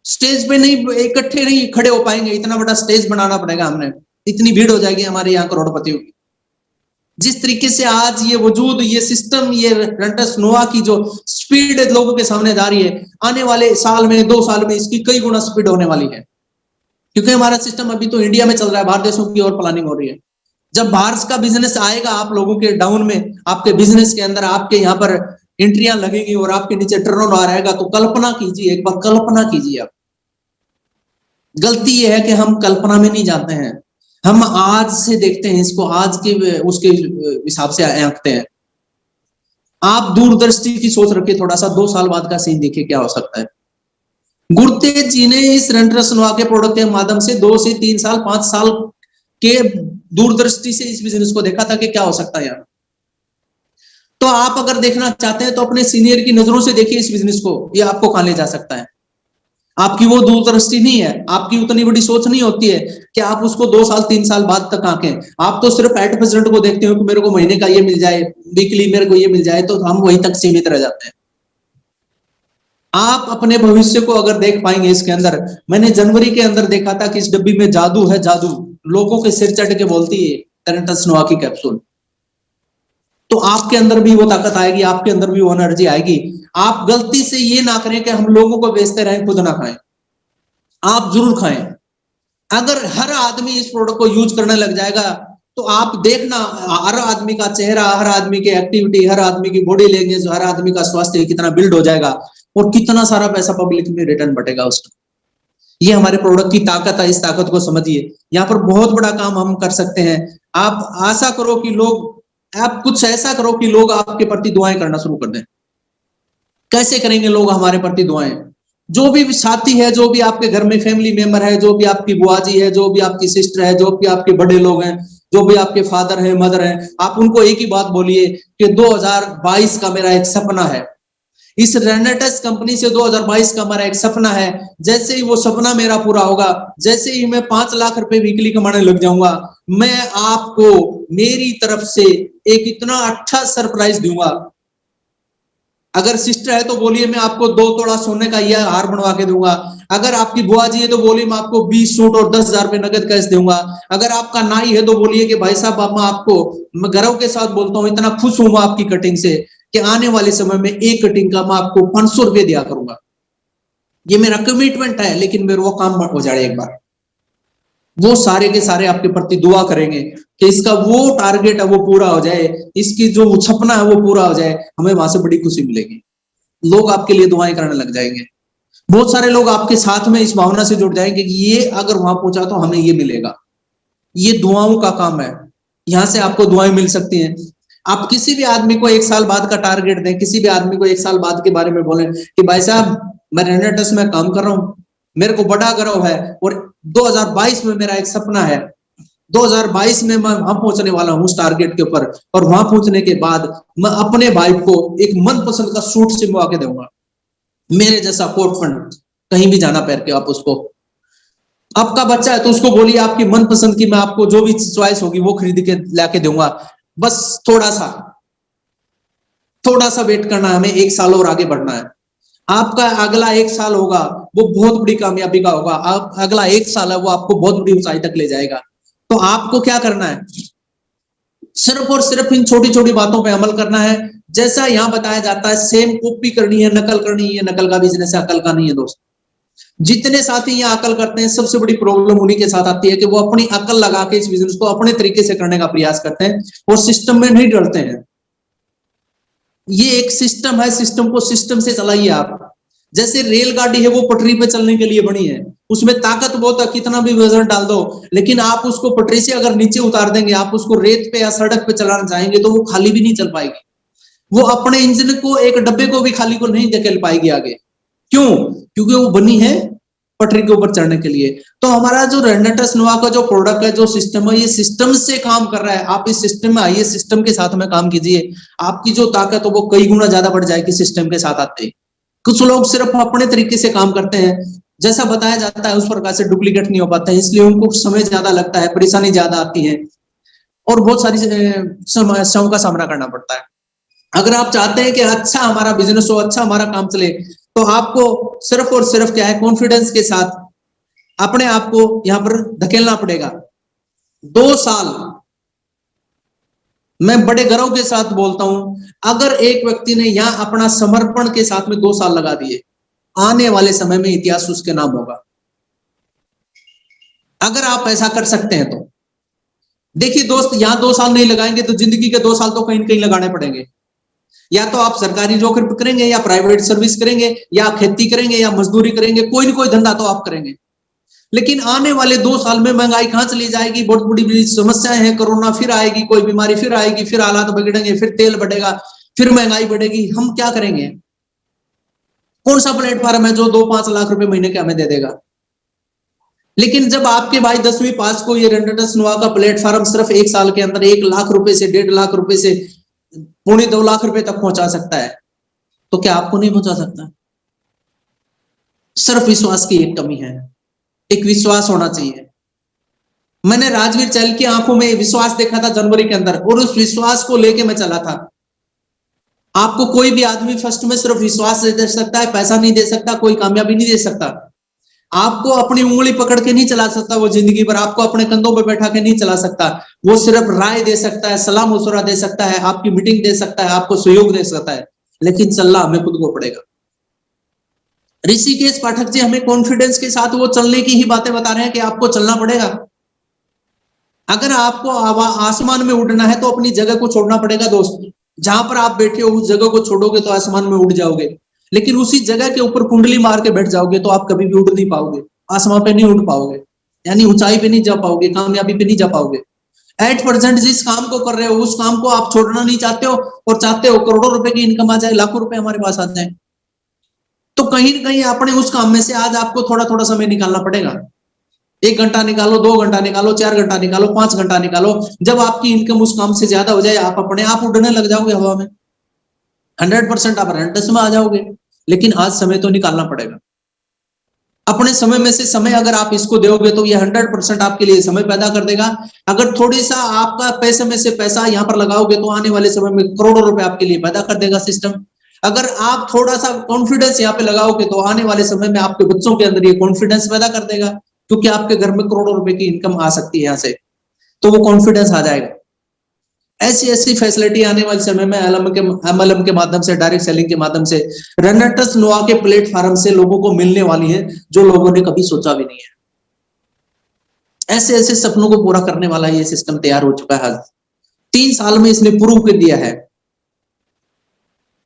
स्टेज पे नहीं, इकट्ठे नहीं खड़े हो पाएंगे, इतना बड़ा स्टेज बनाना पड़ेगा हमने, इतनी भीड़ हो जाएगी हमारे यहाँ करोड़पतियों की। जिस तरीके से आज ये वजूद, ये सिस्टम, ये रेनेटेस नोवा की जो स्पीड लोगों के सामने जा रही है, आने वाले साल में 2 साल में इसकी कई गुना स्पीड होने वाली है। क्योंकि हमारा सिस्टम अभी तो इंडिया में चल रहा है, बाहर देशों की और प्लानिंग हो रही है। जब बाहर का बिजनेस आएगा आप लोगों के डाउन में, आपके बिजनेस के अंदर आपके यहाँ पर एंट्रियां लगेगी और आपके नीचे टर्नओवर आएगा, तो कल्पना कीजिए, एक बार कल्पना कीजिए आप। गलती ये है कि हम कल्पना में नहीं जाते हैं, हम आज से देखते हैं इसको, आज के उसके हिसाब से आंकते हैं। आप दूरदृष्टि की सोच रखिए, थोड़ा सा 2 साल बाद का सीन देखिए क्या हो सकता है। गुरतेज जी ने इस रेनेटेस नोवा के प्रोडक्ट के माध्यम से 2 से 3 साल 5 साल के दूरदृष्टि से इस बिजनेस को देखा था कि क्या हो सकता है यार। तो आप अगर देखना चाहते हैं तो अपने सीनियर की नजरों से देखिए इस बिजनेस को, ये आपको कहां ले जा सकता है। आपकी वो दूरदृष्टि नहीं है, आपकी उतनी बड़ी सोच नहीं होती है कि आप उसको 2 साल 3 साल बाद तक आंकें। आप तो सिर्फ एट प्रेजेंट को देखते हो कि मेरे को महीने का ये मिल जाए, वीकली मेरे को ये मिल जाए, तो हम वहीं तक सीमित रह जाते हैं। आप अपने भविष्य को अगर देख पाएंगे इसके अंदर, मैंने जनवरी के अंदर देखा था कि इस डब्बी में जादू है, जादू, लोगों के सिर चढ़ के बोलती है रेनेटेस नोवा की कैप्सूल। तो आपके अंदर भी वो ताकत आएगी, आपके अंदर भी वो एनर्जी आएगी। आप गलती से ये ना करें कि हम लोगों को बेचते रहें, खुद ना खाएं। आप जरूर खाएं। अगर हर आदमी इस प्रोडक्ट को यूज करने लग जाएगा तो आप देखना हर आदमी का चेहरा, हर आदमी की एक्टिविटी, हर आदमी की बॉडी लैंग्वेज, हर आदमी का स्वास्थ्य कितना बिल्ड हो जाएगा और कितना सारा पैसा पब्लिक में रिटर्न बटेगा उसका। ये हमारे प्रोडक्ट की ताकत है, इस ताकत को समझिए। यहाँ पर बहुत बड़ा काम हम कर सकते हैं। आप आशा करो कि लोग, आप कुछ ऐसा करो कि लोग आपके प्रति दुआएं करना शुरू कर दें। कैसे करेंगे लोग हमारे प्रति दुआएं? जो भी साथी है, जो भी आपके घर में फैमिली मेंबर है, जो भी आपकी बुआ जी है, जो भी आपकी सिस्टर है, जो भी आपके बड़े लोग हैं, जो भी आपके फादर है, मदर है, आप उनको एक ही बात बोलिए कि 2022 का मेरा एक सपना है। इस रेनेटेस कंपनी से 2022 का हमारा एक सपना है। जैसे ही वो सपना मेरा पूरा होगा, जैसे ही मैं 5 लाख रुपए वीकली कमाने लग जाऊंगा, मैं आपको मेरी तरफ से एक इतना अच्छा सरप्राइज दूंगा। अगर सिस्टर है तो बोलिए मैं आपको 2 तोला सोने का यह हार बनवा के दूंगा। अगर आपकी बुआ जी है तो बोलिए मैं आपको 20 सूट और 10,000 रुपए नगद कैश दूंगा। अगर आपका नाई है तो बोलिए कि भाई साहब, मैं आपको, मैं गर्व के साथ बोलता हूँ, इतना खुश हूं आपकी कटिंग से कि आने वाले समय में एक कटिंग का मैं आपको 500 रुपए दिया करूंगा। ये मेरा कमिटमेंट है, लेकिन मेरे वो काम हो जाए एक बार। वो सारे के सारे आपके प्रति दुआ करेंगे कि इसका वो टारगेट है वो पूरा हो जाए, इसकी जो सपना है वो पूरा हो जाए, हमें वहां से बड़ी खुशी मिलेगी। लोग आपके लिए दुआएं करने लग जाएंगे। बहुत सारे लोग आपके साथ में इस भावना से जुड़ जाएंगे कि ये अगर वहां पहुंचा तो हमें ये मिलेगा। ये दुआओं का काम है, यहां से आपको दुआएं मिल सकती हैं। आप किसी भी आदमी को 1 साल बाद का टारगेट दें, किसी भी आदमी को 1 साल बाद के बारे में बोलें कि भाई साहब, मैं रेनेटेस में काम कर रहा हूं, मेरे को बड़ा गर्व है और 2022 में मेरा एक सपना है, 2022 में मैं वहां पहुंचने वाला हूं उस टारगेट के ऊपर, और वहां पहुंचने के बाद मैं अपने भाई को एक मनपसंद का सूट सिलवा के दूंगा, मेरे जैसा कोट पैंट, कहीं भी जाना पहन के आप उसको। आपका बच्चा है तो उसको बोलिए आपकी मनपसंद की मैं आपको जो भी चॉइस होगी वो खरीद के लाके दूंगा। बस थोड़ा सा वेट करना है, हमें 1 साल और आगे बढ़ना है। आपका अगला 1 साल होगा वो बहुत बड़ी कामयाबी का होगा। आप अगला 1 साल है वो आपको बहुत बड़ी ऊंचाई तक ले जाएगा। तो आपको क्या करना है? सिर्फ और सिर्फ इन छोटी छोटी बातों पे अमल करना है। जैसा यहाँ बताया जाता है, सेम कॉपी करनी है, नकल करनी है। नकल का बिजनेस है, अकल का नहीं है दोस्त। जितने साथी यहाँ अकल करते हैं, सबसे बड़ी प्रॉब्लम उन्हीं के साथ आती है कि वो अपनी अकल लगा के इस बिजनेस को अपने तरीके से करने का प्रयास करते हैं और सिस्टम में नहीं डरते हैं। ये एक सिस्टम है, सिस्टम को सिस्टम से चलाइए आप। जैसे रेलगाड़ी है वो पटरी पे चलने के लिए बनी है, उसमें ताकत बहुत है, कितना भी वजन डाल दो, लेकिन आप उसको पटरी से अगर नीचे उतार देंगे, आप उसको रेत पे या सड़क पे चलाना चाहेंगे तो वो खाली भी नहीं चल पाएगी। वो अपने इंजन को, एक डब्बे को भी खाली को नहीं धकेल पाएगी आगे। क्यों? क्योंकि वो बनी है पटरी के ऊपर चढ़ने के लिए। तो हमारा जो रेनेटस नोवा का जो प्रोडक्ट है, जो सिस्टम है, ये सिस्टम से काम कर रहा है। आप इस सिस्टम में आइए, सिस्टम के साथ में काम कीजिए, आपकी जो ताकत है वो कई गुना ज्यादा बढ़ जाएगी सिस्टम के साथ आते ही। कुछ लोग सिर्फ अपने तरीके से काम करते हैं, जैसा बताया जाता है उस प्रकार से डुप्लीकेट नहीं हो पाता है, इसलिए उनको समय ज्यादा लगता है, परेशानी ज्यादा आती है और बहुत सारी समस्याओं का सामना करना पड़ता है। अगर आप चाहते हैं कि अच्छा हमारा बिजनेस हो, अच्छा हमारा काम चले, तो आपको सिर्फ और सिर्फ क्या है, कॉन्फिडेंस के साथ अपने आप को यहाँ पर धकेलना पड़ेगा। 2 साल, मैं बड़े गर्व के साथ बोलता हूं, अगर एक व्यक्ति ने यहां अपना समर्पण के साथ में 2 साल लगा दिए, आने वाले समय में इतिहास उसके नाम होगा। अगर आप ऐसा कर सकते हैं तो देखिए दोस्त, यहां 2 साल नहीं लगाएंगे तो जिंदगी के 2 साल तो कहीं कहीं लगाने पड़ेंगे। या तो आप सरकारी नौकरी करेंगे, या प्राइवेट सर्विस करेंगे, या खेती करेंगे, या मजदूरी करेंगे, कोई ना कोई धंधा तो आप करेंगे। लेकिन आने वाले 2 साल में महंगाई कहां चली जाएगी, बहुत बड़ी समस्याएं हैं, कोरोना फिर आएगी, कोई बीमारी फिर आएगी, फिर हालात बिगड़ेंगे, फिर तेल बढ़ेगा, फिर महंगाई बढ़ेगी, हम क्या करेंगे? कौन सा प्लेटफॉर्म है जो 2-5 लाख रुपए महीने के हमें दे देगा? लेकिन जब आपके भाई 10वीं पास को ये रेनेटस नोवा का प्लेटफॉर्म सिर्फ 1 साल के अंदर 1 लाख रुपए से 1.5 लाख रुपए से 2.25 लाख रुपए तक पहुंचा सकता है, तो क्या आपको नहीं पहुंचा सकता? सिर्फ विश्वास की एक कमी है, एक विश्वास होना चाहिए। मैंने राजवीर चहल की आंखों में विश्वास देखा था जनवरी के अंदर, और उस विश्वास को लेके मैं चला था। आपको कोई भी आदमी फर्स्ट में सिर्फ विश्वास दे सकता है, पैसा नहीं दे सकता, कोई कामयाबी नहीं दे सकता। आपको अपनी उंगली पकड़ के नहीं चला सकता वो जिंदगी भर, आपको अपने कंधों पे बैठा के नहीं चला सकता। वो सिर्फ राय दे सकता है, सलाह मशवरा दे सकता है, आपकी मीटिंग दे सकता है, आपको सहयोग दे सकता है, लेकिन चलना हमें खुद को पड़ेगा। ऋषिकेश पाठक जी हमें कॉन्फिडेंस के साथ वो चलने की ही बातें बता रहे हैं कि आपको चलना पड़ेगा। अगर आपको आसमान में उड़ना है तो अपनी जगह को छोड़ना पड़ेगा दोस्त। जहां पर आप बैठे हो उस जगह को छोड़ोगे तो आसमान में उड़ जाओगे, लेकिन उसी जगह के ऊपर कुंडली मार के बैठ जाओगे तो आप कभी भी उड़ नहीं पाओगे, आसमान पे नहीं उड़ पाओगे, यानी ऊंचाई पे नहीं जा पाओगे, कामयाबी पे नहीं जा पाओगे। एट प्रेजेंट जिस काम को कर रहे हो उस काम को आप छोड़ना नहीं चाहते हो, और चाहते हो करोड़ों रुपए की इनकम आ जाए, लाखों रुपए हमारे पास आ जाए, तो कहीं ना कहीं अपने उस काम में से आज आपको थोड़ा थोड़ा समय निकालना पड़ेगा। 1 घंटा निकालो, 2 घंटा निकालो, 4 घंटा निकालो, 5 घंटा निकालो। जब आपकी इनकम उस काम से ज्यादा हो जाए, आप अपने आप उड़ने लग जाओगे हवा में, 100% आप रेंटस में आ जाओगे। लेकिन आज समय तो निकालना पड़ेगा। अपने समय में से समय अगर आप इसको दोगे तो ये 100% आपके लिए समय पैदा कर देगा। अगर थोड़ी सा आपका पैसे में से पैसा यहाँ पर लगाओगे तो आने वाले समय में करोड़ों रुपए आपके लिए पैदा कर देगा सिस्टम। अगर आप थोड़ा सा कॉन्फिडेंस यहाँ पे लगाओगे तो आने वाले समय में आपके बच्चों के अंदर ये कॉन्फिडेंस पैदा कर देगा, क्योंकि आपके घर में करोड़ों रुपए की इनकम आ सकती है यहाँ से, तो वो कॉन्फिडेंस आ जाएगा। ऐसी ऐसी फैसिलिटी आने वाले समय में एमएलएम के माध्यम से, डायरेक्ट सेलिंग के माध्यम से, रेनेटस नोवा के प्लेटफॉर्म से लोगों को मिलने वाली है जो लोगों ने कभी सोचा भी नहीं है। ऐसे ऐसे सपनों को पूरा करने वाला ये सिस्टम तैयार हो चुका है। 3 साल में इसने प्रूव कर दिया है।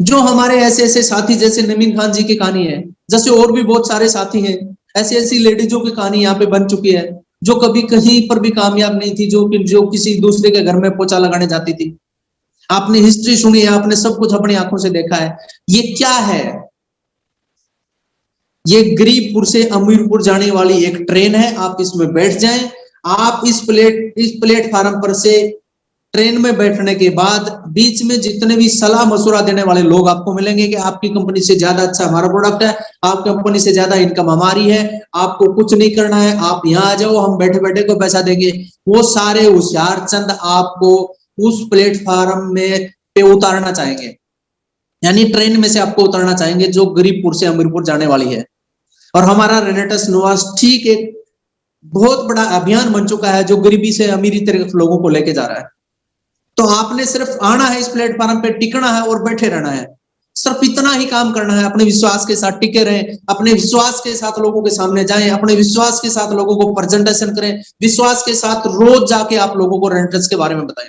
जो हमारे ऐसे ऐसे साथी जैसे नवीन खान जी की कहानी है, जैसे और भी बहुत सारे साथी हैं, ऐसी ऐसी लेडीजों की कहानी यहाँ पे बन चुकी है जो कभी कहीं पर भी कामयाब नहीं थी, जो किसी दूसरे के घर में पोछा लगाने जाती थी। आपने हिस्ट्री सुनी है, आपने सब कुछ अपनी आंखों से देखा है। ये क्या है? ये गरीबपुर से अमीरपुर जाने वाली एक ट्रेन है। आप इसमें बैठ जाएं, आप इस प्लेटफार्म पर से ट्रेन में बैठने के बाद बीच में जितने भी सलाह मशवरा देने वाले लोग आपको मिलेंगे कि आपकी कंपनी से ज्यादा अच्छा हमारा प्रोडक्ट है, आपकी कंपनी से ज्यादा इनकम हमारी है, आपको कुछ नहीं करना है, आप यहाँ आ जाओ, हम बैठे बैठे को पैसा देंगे। वो सारे होशियार चंद आपको उस प्लेटफार्म में पे उतारना चाहेंगे, यानी ट्रेन में से आपको उतारना चाहेंगे जो गरीबपुर से अमीरपुर जाने वाली है। और हमारा रेनेटस नोवा ठीक एक बहुत बड़ा अभियान बन चुका है जो गरीबी से अमीरी तरफ लोगों को लेके जा रहा है। तो आपने सिर्फ आना है, इस प्लेटफॉर्म पे टिकना है और बैठे रहना है। सिर्फ इतना ही काम करना है, अपने विश्वास के साथ टिके रहें, अपने विश्वास के साथ लोगों के सामने जाएं, अपने विश्वास के साथ लोगों को प्रेजेंटेशन करें, विश्वास के साथ रोज जाके आप लोगों को रेंटल्स के बारे में बताएं।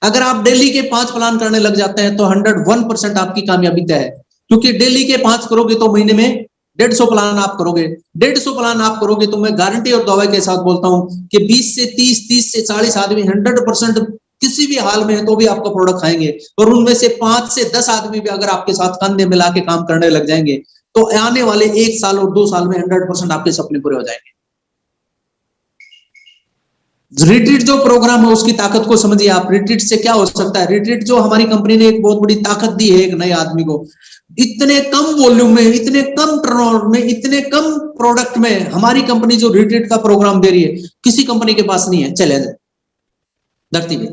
अगर आप डेली के 5 प्लान करने लग जाते हैं तो 101% आपकी कामयाबी तय है, क्योंकि डेली के 5 करोगे तो महीने में 150 प्लान आप करोगे। 150 प्लान आप करोगे तो मैं गारंटी और दवाई के साथ बोलता हूं कि 20 से 30 से 40 आदमी 100% किसी भी हाल में है तो भी आपका प्रोडक्ट खाएंगे, और उनमें से 5 से 10 आदमी भी अगर आपके साथ कंधे मिला के काम करने लग जाएंगे तो आने वाले 1 साल और 2 साल में 100% आपके सपने पूरे हो जाएंगे। रिट्रीट जो प्रोग्राम है उसकी ताकत को समझिए आप। रिट्रीट से क्या हो सकता है? रिट्रीट जो हमारी कंपनी ने एक बहुत बड़ी ताकत दी है एक नए आदमी को, इतने कम वॉल्यूम में, इतने कम टर्नओवर में, इतने कम प्रोडक्ट में हमारी कंपनी जो रिट्रीट का प्रोग्राम दे रही है, किसी कंपनी के पास नहीं है चैलेंज धरती में।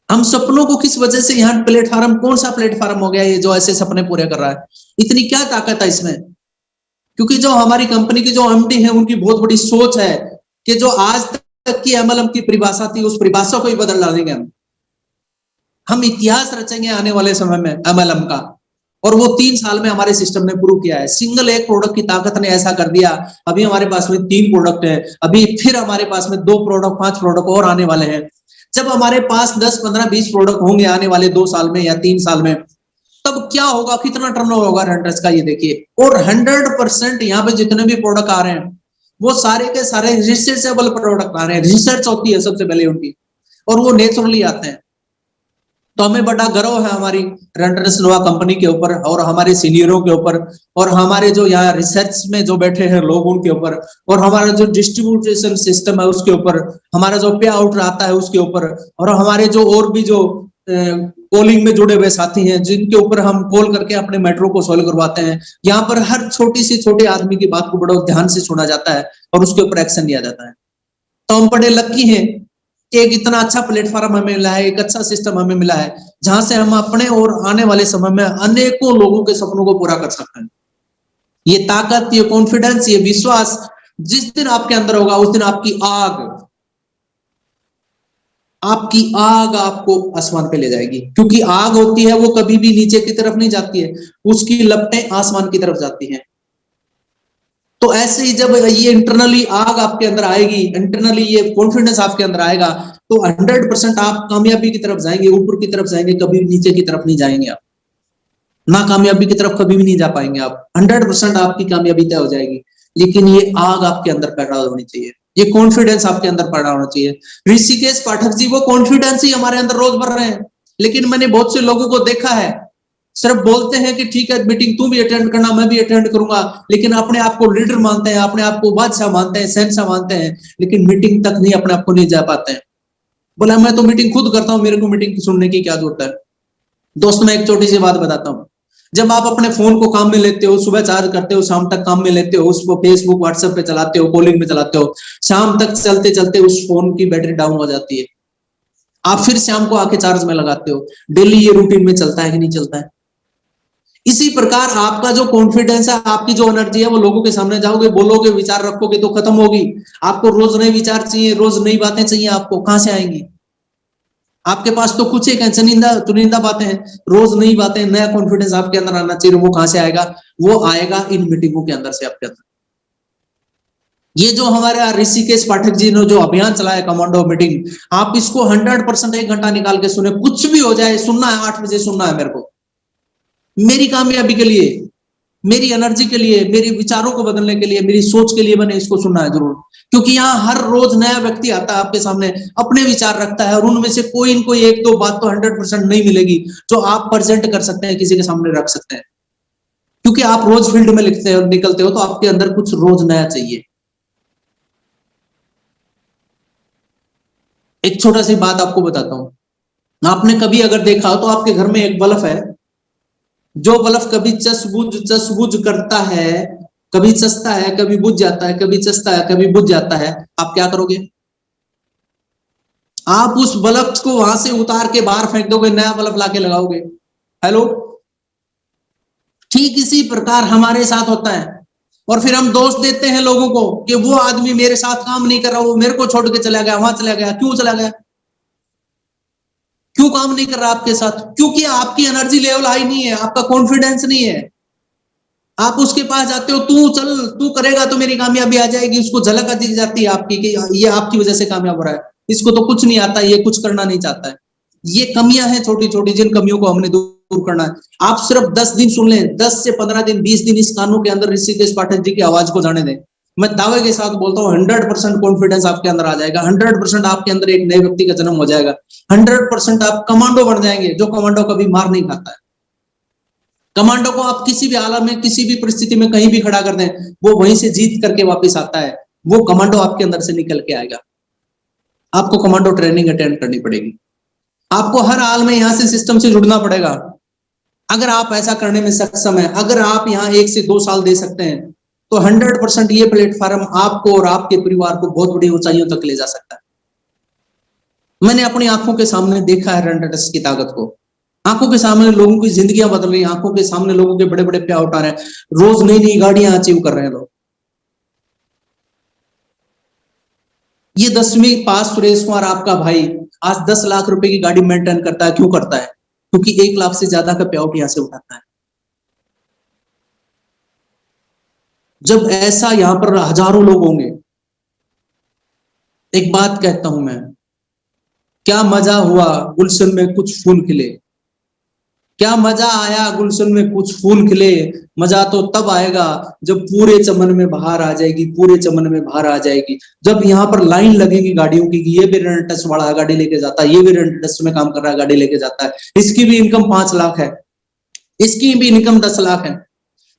हम सपनों को किस वजह से यहाँ प्लेटफॉर्म, कौन सा प्लेटफॉर्म हो गया ये जो ऐसे सपने पूरे कर रहा है? इतनी क्या ताकत है इसमें? क्योंकि जो हमारी कंपनी की जो एमडी है उनकी बहुत बड़ी सोच है कि जो आज तक की एमएलएम की परिभाषा थी उस परिभाषा को ही बदल डालेंगे हम इतिहास रचेंगे आने वाले समय में एमएलएम का, और वो 3 साल में हमारे सिस्टम ने प्रूव किया है। सिंगल एक प्रोडक्ट की ताकत ने ऐसा कर दिया, अभी हमारे पास में 3 प्रोडक्ट है, अभी फिर हमारे पास में 2 प्रोडक्ट 5 प्रोडक्ट और आने वाले हैं। जब हमारे पास 10 15 20 प्रोडक्ट होंगे आने वाले 2 साल में या 3 साल में, तब क्या होगा, कितना टर्नओवर होगा रेंटर्स का ये देखिए। और 100% यहाँ पे जितने भी प्रोडक्ट आ रहे हैं वो सारे के सारे रिसर्चेबल प्रोडक्ट आ रहे हैं। रिसर्च होती है सबसे पहले उनकी, और वो नेचुरली आते हैं। तो हमें बड़ा गर्व है हमारी रेंटल्स नोवा कंपनी के ऊपर, और हमारे सीनियरों के ऊपर, और हमारे जो यहाँ रिसर्च में जो बैठे हैं लोग उनके ऊपर, और हमारा जो डिस्ट्रीब्यूशन सिस्टम है उसके ऊपर, हमारा जो पे आउट आता है उसके ऊपर, और हमारे जो और भी जो कॉलिंग में जुड़े हुए साथी हैं जिनके ऊपर हम कॉल करके अपने मैटरों को सॉल्व करवाते हैं। यहाँ पर हर छोटी सी छोटे आदमी की बात को बड़ा ध्यान से सुना जाता है और उसके ऊपर एक्शन लिया जाता है। तो हम बड़े लकी हैं कि एक इतना अच्छा प्लेटफॉर्म हमें मिला है, एक अच्छा सिस्टम हमें मिला है जहां से हम अपने और आने वाले समय में अनेकों लोगों के सपनों को पूरा कर सकते हैं। ये ताकत, ये कॉन्फिडेंस, ये विश्वास जिस दिन आपके अंदर होगा उस दिन आपकी आग आपको आसमान पे ले जाएगी। क्योंकि आग होती है वो कभी भी नीचे की तरफ नहीं जाती है, उसकी लपटें आसमान की तरफ जाती हैं। तो ऐसे ही जब ये इंटरनली आग आपके अंदर आएगी, इंटरनली ये कॉन्फिडेंस आपके अंदर आएगा, तो 100% आप कामयाबी की तरफ जाएंगे, ऊपर की तरफ जाएंगे, कभी नीचे की तरफ नहीं जाएंगे। आप ना कामयाबी की तरफ कभी भी नहीं जा पाएंगे। आप 100% आपकी कामयाबी तय हो जाएगी। लेकिन ये आग आपके अंदर पैदा होनी चाहिए, ये कॉन्फिडेंस आपके अंदर पैदा होना चाहिए। ऋषिकेश पाठक जी वो कॉन्फिडेंस ही हमारे अंदर रोज भर रहे हैं। लेकिन मैंने बहुत से लोगों को देखा है सिर्फ बोलते हैं कि ठीक है मीटिंग तू भी अटेंड करना, मैं भी अटेंड करूंगा, लेकिन अपने आप को लीडर मानते हैं, अपने आप को बादशाह मानते हैं, शहंशाह मानते हैं, लेकिन मीटिंग तक नहीं अपने आप को नहीं जा पाते हैं। बोला मैं तो मीटिंग खुद करता हूं, मेरे को मीटिंग सुनने की क्या जरूरत है। दोस्त मैं एक छोटी सी बात बताता हूँ। जब आप अपने फोन को काम में लेते हो, सुबह चार्ज करते हो, शाम तक काम में लेते हो, उसको फेसबुक व्हाट्सएप पे चलाते हो, कॉलिंग में चलाते हो, शाम तक चलते चलते उस फोन की बैटरी डाउन हो जाती है। आप फिर शाम को आके चार्ज में लगाते हो। डेली ये रूटीन में चलता है कि नहीं चलता है? इसी प्रकार आपका जो कॉन्फिडेंस है, आपकी जो एनर्जी है, वो लोगों के सामने जाओगे, बोलोगे, विचार रखोगे तो खत्म होगी। आपको रोज नए विचार चाहिए, रोज नई बातें चाहिए, आपको कहां से आएंगी? आपके पास तो कुछ एक चुनिंदा बातें हैं, रोज नई बातें, नया कॉन्फिडेंस आपके अंदर आना चाहिए। वो कहां से आएगा? वो आएगा इन मीटिंगों के अंदर से आपके अंदर। ये जो हमारे ऋषिकेश पाठक जी ने जो अभियान चलाया कमांडो मीटिंग, आप इसको 100% 1 घंटा निकाल के सुने, कुछ भी हो जाए सुनना है, 8 बजे सुनना है मेरे को। मेरी कामयाबी के लिए, मेरी एनर्जी के लिए, मेरे विचारों को बदलने के लिए, मेरी सोच के लिए मैंने इसको सुनना है जरूर। क्योंकि यहाँ हर रोज नया व्यक्ति आता है आपके सामने, अपने विचार रखता है, और उनमें से कोई न कोई 1-2 बात तो 100% नहीं मिलेगी जो आप प्रेजेंट कर सकते हैं, किसी के सामने रख सकते हैं। क्योंकि आप रोज फील्ड में लिखते हो, निकलते हो, तो आपके अंदर कुछ रोज नया चाहिए। एक छोटा सी बात आपको बताता हूं। आपने कभी अगर देखा हो तो आपके घर में एक बल्ब है, जो बल्ब कभी चस-बुझ करता है, कभी चसता है, कभी बुझ जाता है, कभी चसता है, कभी बुझ जाता है। आप क्या करोगे? आप उस बल्ब को वहां से उतार के बाहर फेंक दोगे, नया बल्ब लाके लगाओगे। हेलो, ठीक इसी प्रकार हमारे साथ होता है। और फिर हम दोष देते हैं लोगों को कि वो आदमी मेरे साथ काम नहीं कर रहा, वो मेरे को छोड़ के चला गया, वहां चला गया। क्यों चला गया? क्यों काम नहीं कर रहा आपके साथ? क्योंकि आपकी एनर्जी लेवल हाई नहीं है, आपका कॉन्फिडेंस नहीं है। आप उसके पास जाते हो, तू चल, तू करेगा तो मेरी कामयाबी आ जाएगी, उसको झलक दिख जाती है आपकी कि ये आपकी वजह से कामयाब हो रहा है, इसको तो कुछ नहीं आता, ये कुछ करना नहीं चाहता है। ये कमियां हैं छोटी छोटी, जिन कमियों को हमने दूर करना है। आप सिर्फ 10 दिन सुन लें, 10 से 15 दिन, 20 दिन इस कानों के अंदर ऋषिकेश पाठक जी की आवाज को जाने दें। मैं दावे के साथ बोलता हूँ 100% कॉन्फिडेंस आपके अंदर आ जाएगा, 100% आपके अंदर एक नए व्यक्ति का जन्म हो जाएगा, 100% आप कमांडो बन जाएंगे, जो कमांडो कभी मार नहीं खाता है। कमांडो को आप किसी भी हालत में, किसी भी परिस्थिति में कहीं भी खड़ा कर दें, वो वहीं से जीत करके वापस आता है। वो कमांडो आपके अंदर से निकल के आएगा। आपको कमांडो ट्रेनिंग अटेंड करनी पड़ेगी, आपको हर हाल में यहाँ से सिस्टम से जुड़ना पड़ेगा। अगर आप ऐसा करने में सक्षम है, अगर आप यहाँ 1 से 2 साल दे सकते हैं, तो 100% ये प्लेटफॉर्म आपको और आपके परिवार को बहुत बड़ी ऊंचाइयों तक ले जा सकता है। मैंने अपनी आंखों के सामने देखा है रेनेटेस की ताकत को। आंखों के सामने लोगों की जिंदगियां बदल रही हैं, आंखों के सामने लोगों के बड़े बड़े प्यार उठा रहे हैं, रोज नई नई गाड़ियां अचीव कर रहे हैं लोग। ये 10वीं पास सुरेश कुमार आपका भाई आज 10 लाख रुपए की गाड़ी मेंटेन करता है। क्यों करता है? क्योंकि 1 लाख से ज्यादा का पे आउट यहां से उठाता है। जब ऐसा यहां पर हजारों लोग होंगे, एक बात कहता हूं मैं, क्या मजा हुआ गुलशन में कुछ फूल खिले, क्या मजा आया गुलशन में कुछ फूल खिले। मजा तो तब आएगा जब पूरे चमन में बाहर आ जाएगी, पूरे चमन में बाहर आ जाएगी। जब यहाँ पर लाइन लगेगी गाड़ियों की कि ये भी रेनेटेस वाला गाड़ी लेके जाता है, ये भी रेनेटेस में काम कर रहा है, गाड़ी लेके जाता है, इसकी भी इनकम 5 लाख है, इसकी भी इनकम 10 लाख है।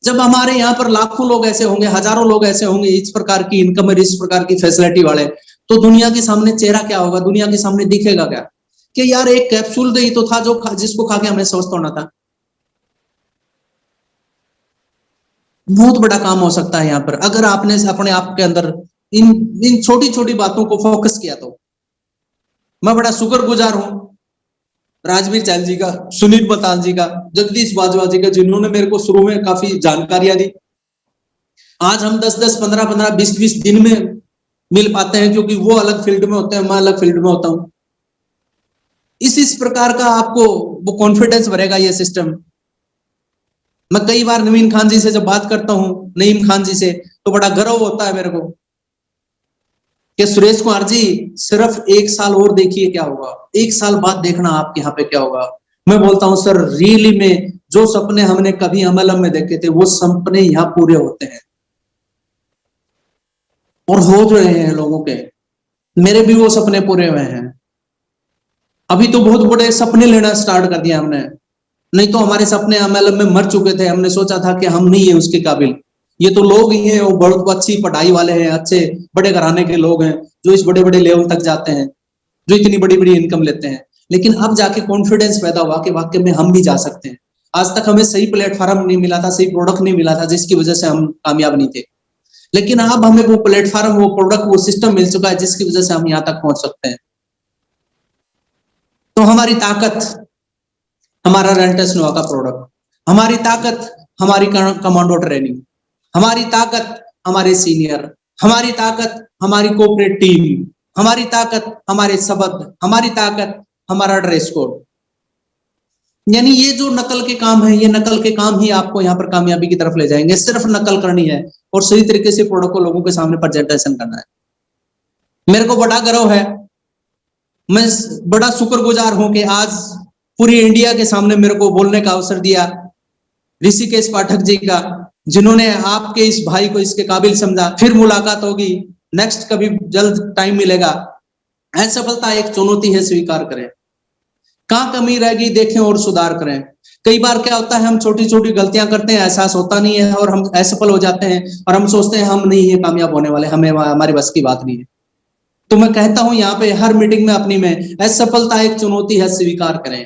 जब हमारे यहाँ पर लाखों लोग ऐसे होंगे, हजारों लोग ऐसे होंगे इस प्रकार की इनकम और इस प्रकार की फैसिलिटी वाले, तो दुनिया के सामने चेहरा क्या होगा, दुनिया के सामने दिखेगा क्या कि यार एक कैप्सूल ही तो था जो जिसको खा के हमें स्वस्थ होना था। बहुत बड़ा काम हो सकता है यहाँ पर, अगर आपने अपने आप के अंदर इन छोटी छोटी बातों को फोकस किया तो। मैं बड़ा शुक्रगुजार हूं राजवीर चाल जी का, सुनील बताल जी का, जगदीश बाजवा जी का, जिन्होंने मेरे को शुरू में काफी जानकारियां दी। आज हम 10-10, 15-15, 20-20 दिन में मिल पाते हैं, क्योंकि वो अलग फील्ड में होते हैं, मैं अलग फील्ड में होता हूं। इस प्रकार का आपको वो कॉन्फिडेंस भरेगा ये सिस्टम। मैं कई बार नवीन खान जी से जब बात करता हूं, नईम खान जी से, तो बड़ा गर्व होता है मेरे को कि सुरेश कुमार जी सिर्फ 1 साल और देखिए क्या होगा, 1 साल बाद देखना आपके यहाँ पे क्या होगा। मैं बोलता हूं सर, रियली में जो सपने हमने कभी अमल में देखे थे, वो सपने यहाँ पूरे होते हैं और हो रहे हैं लोगों के। मेरे भी वो सपने पूरे हुए हैं। अभी तो बहुत बड़े सपने लेना स्टार्ट कर दिया हमने, नहीं तो हमारे सपने अमल में मर चुके थे। हमने सोचा था कि हम नहीं है उसके काबिल, ये तो लोग ही हैं, वो बहुत अच्छी पढ़ाई वाले हैं, अच्छे बड़े घराने के लोग हैं, जो इस बड़े बड़े लेवल तक जाते हैं, जो इतनी बड़ी बड़ी इनकम लेते हैं। लेकिन अब जाके कॉन्फिडेंस पैदा हुआ कि वाकई में हम भी जा सकते हैं। आज तक हमें सही प्लेटफॉर्म नहीं मिला था, सही प्रोडक्ट नहीं मिला था, जिसकी वजह से हम कामयाब नहीं थे। लेकिन अब हमें वो प्लेटफॉर्म, वो प्रोडक्ट, वो सिस्टम मिल चुका है, जिसकी वजह से हम यहाँ तक पहुंच सकते हैं। तो हमारी ताकत हमारा रेनेटेस नोवा का प्रोडक्ट, हमारी ताकत हमारी कमांडो ट्रेनिंग, हमारी ताकत हमारे सीनियर, हमारी ताकत हमारी कोऑपरेट टीम, हमारी ताकत हमारे शब्द, हमारी ताकत हमारा ड्रेस कोड। यानी ये जो नकल के काम है, ये नकल के काम ही आपको यहाँ पर कामयाबी की तरफ ले जाएंगे। सिर्फ नकल करनी है और सही तरीके से प्रोडक्ट को लोगों के सामने प्रेजेंटेशन करना है। मेरे को बड़ा गर्व है, मैं बड़ा शुक्रगुजार हूं कि आज पूरी इंडिया के सामने मेरे को बोलने का अवसर दिया ऋषिकेश पाठक जी का, जिन्होंने आपके इस भाई को इसके काबिल समझा। फिर मुलाकात होगी, नेक्स्ट कभी जल्द टाइम मिलेगा। असफलता एक चुनौती है, स्वीकार करें। कहाँ कमी रहेगी देखें और सुधार करें। कई बार क्या होता है, हम छोटी छोटी गलतियां करते हैं, एहसास होता नहीं है और हम असफल हो जाते हैं और हम सोचते हैं हम नहीं है कामयाब होने वाले, हमें हमारे बस की बात नहीं है। तो मैं कहता हूं यहाँ पे हर मीटिंग में अपनी में, असफलता एक चुनौती है, स्वीकार करें।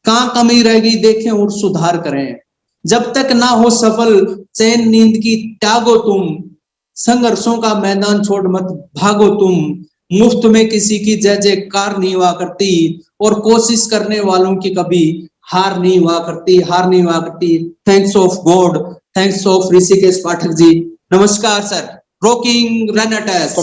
कहाँ कमी रहेगी देखें और सुधार करें। जब तक ना हो सफल चैन नींद की त्यागो तुम, संघर्षों का मैदान छोड़ मत भागो तुम। मुफ्त में किसी की जय जयकार नहीं हुआ करती और कोशिश करने वालों की कभी हार नहीं हुआ करती, हार नहीं हुआ करती। Thanks of God, thanks of Rishikesh Pathak ji. नमस्कार सर। रॉकिंग रेनेटेस।